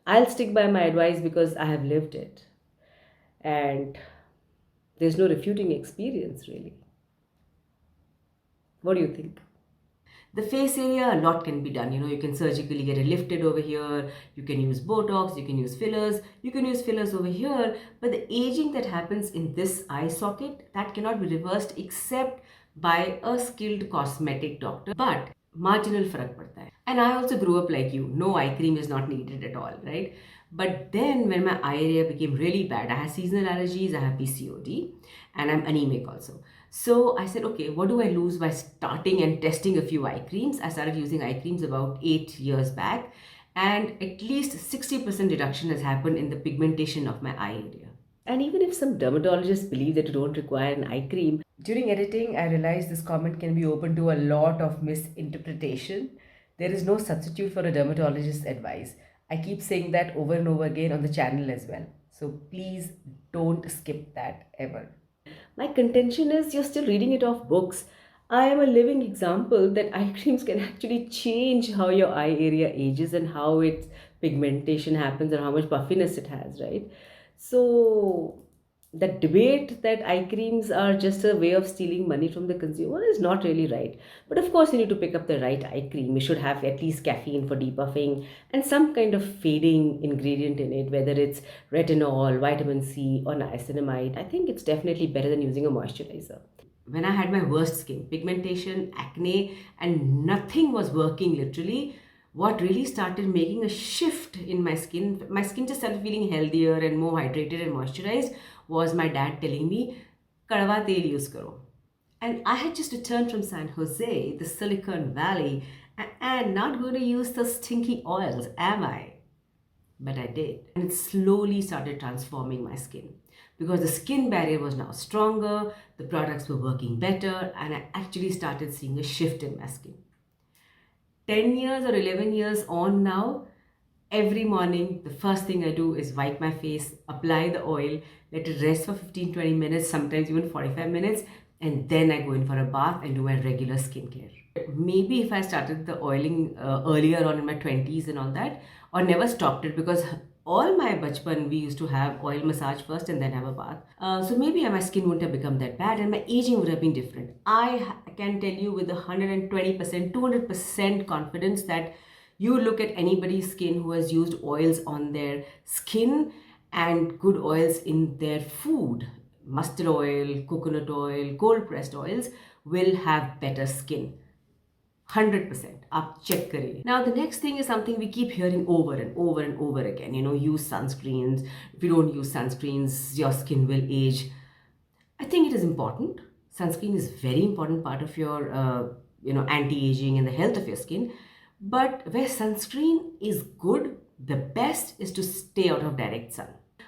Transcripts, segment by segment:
I'll stick by my advice because I have lived it. And there's no refuting experience, really. What do you think? The face area, a lot can be done. You can surgically get it lifted over here. You can use Botox, you can use fillers, you can use fillers over here. But the aging that happens in this eye socket, that cannot be reversed except by a skilled cosmetic doctor. But marginal farak padta hai. And I also grew up like you. No eye cream is not needed at all, right? But then when my eye area became really bad, I had seasonal allergies, I have PCOD, and I'm anemic also. So I said, okay, what do I lose by starting and testing a few eye creams? I started using eye creams about 8 years back, and at least 60% reduction has happened in the pigmentation of my eye area. And even if some dermatologists believe that you don't require an eye cream, during editing, I realized this comment can be open to a lot of misinterpretation. There is no substitute for a dermatologist's advice. I keep saying that over and over again on the channel as well. So please don't skip that ever. My contention is you're still reading it off books. I am a living example that eye creams can actually change how your eye area ages and how its pigmentation happens and how much puffiness it has, right? So that debate that eye creams are just a way of stealing money from the consumer is not really right. But of course, you need to pick up the right eye cream. You should have at least caffeine for depuffing and some kind of fading ingredient in it, whether it's retinol, vitamin C, or niacinamide. I think it's definitely better than using a moisturizer. When I had my worst skin, pigmentation, acne, and nothing was working literally, what really started making a shift in my skin just started feeling healthier and more hydrated and moisturized, was my dad telling me, Kadwa tel use karo. And I had just returned from San Jose, the Silicon Valley, and not going to use the stinky oils, am I? But I did. And it slowly started transforming my skin because the skin barrier was now stronger, the products were working better, and I actually started seeing a shift in my skin. 10 years or 11 years on now, every morning, the first thing I do is wipe my face, apply the oil, let it rest for 15-20 minutes, sometimes even 45 minutes, and then I go in for a bath and do my regular skincare. Maybe if I started the oiling earlier on in my 20s and all that, or never stopped it, because all my bachpan we used to have oil massage first and then have a bath. So maybe my skin wouldn't have become that bad and my aging would have been different. Can tell you with 120%, 200% confidence that you look at anybody's skin who has used oils on their skin and good oils in their food, mustard oil, coconut oil, cold pressed oils, will have better skin. 100% आप check करिए. Now the next thing is something we keep hearing over and over and over again. Use sunscreens. If you don't use sunscreens, your skin will age. I think it is important. Sunscreen is very important part of your anti-aging and the health of your skin. But where sunscreen is good, the best is to stay out of direct sun.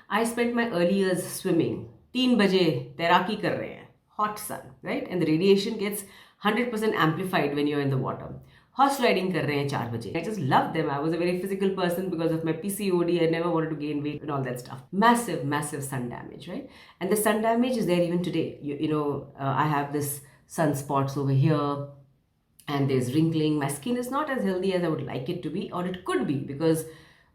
I spent my early years swimming. 3 बजे तैराकी कर रहे हैं. Hot sun, right? And the radiation gets 100% amplified when you're in the water. Horse riding kar rahe hain 4 baje. I just loved them. I was a very physical person because of my PCOD. I never wanted to gain weight and all that stuff. Massive, massive sun damage, right? And the sun damage is there even today. I have this sunspots over here and there's wrinkling. My skin is not as healthy as I would like it to be, or it could be because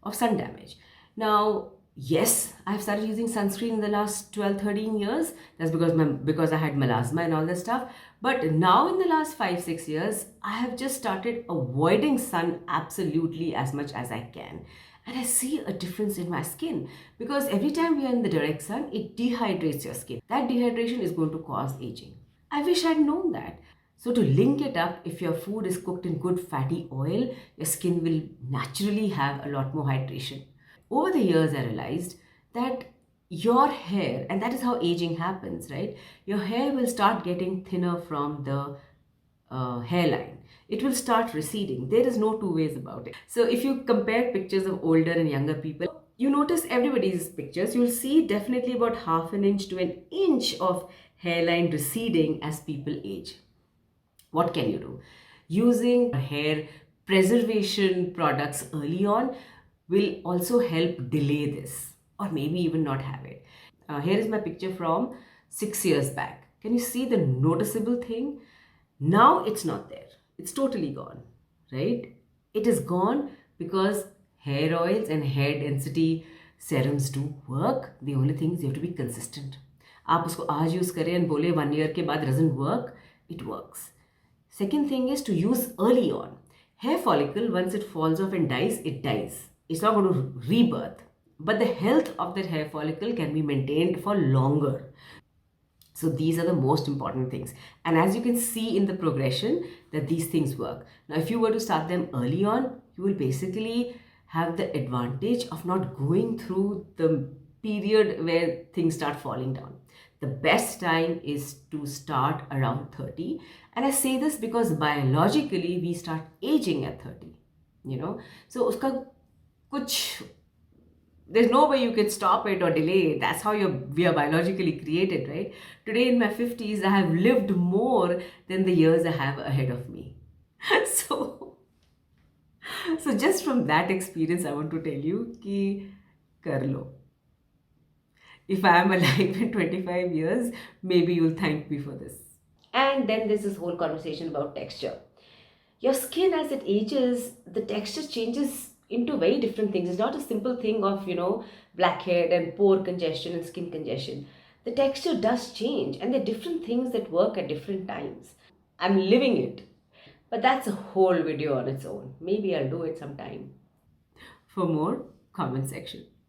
of sun damage. Now, yes, I've started using sunscreen in the last 12-13 years. That's because I had melasma and all that stuff. But now in the last 5-6 years, I have just started avoiding sun absolutely as much as I can. And I see a difference in my skin because every time we are in the direct sun, it dehydrates your skin. That dehydration is going to cause aging. I wish I'd known that. So to link it up, if your food is cooked in good fatty oil, your skin will naturally have a lot more hydration. Over the years, I realized that your hair, and that is how aging happens, right? Your hair will start getting thinner from the hairline. It will start receding. There is no two ways about it. So if you compare pictures of older and younger people, you notice everybody's pictures, you'll see definitely about 1/2 inch to 1 inch of hairline receding as people age. What can you do? Using hair preservation products early on will also help delay this, or maybe even not have it. Here is my picture from 6 years back. Can you see the noticeable thing? Now it's not there. It's totally gone, right? It is gone because Hair oils and hair density serums do work. The only thing is you have to be consistent. आप उसको आज use करें and बोले 1 year के बाद doesn't work, it works. Second thing is to use early on. Hair follicle, once it falls off and dies, it dies. It's not going to rebirth. But the health of that hair follicle can be maintained for longer. So these are the most important things. And as you can see in the progression that these things work. Now, if you were to start them early on, you will basically have the advantage of not going through the period where things start falling down. The best time is to start around 30. And I say this because biologically we start aging at 30, you know. So uska kuch, there's no way you can stop it or delay it. That's how we are biologically created, right? Today in my 50s, I have lived more than the years I have ahead of me. so, so just from that experience, I want to tell you ki kar lo. If I am alive in 25 years, maybe you'll thank me for this. And then there's this whole conversation about texture. Your skin, as it ages, the texture changes into very different things. It's not a simple thing of, blackhead and pore congestion and skin congestion. The texture does change, and there are different things that work at different times. I'm living it. But that's a whole video on its own. Maybe I'll do it sometime. For more, comment section.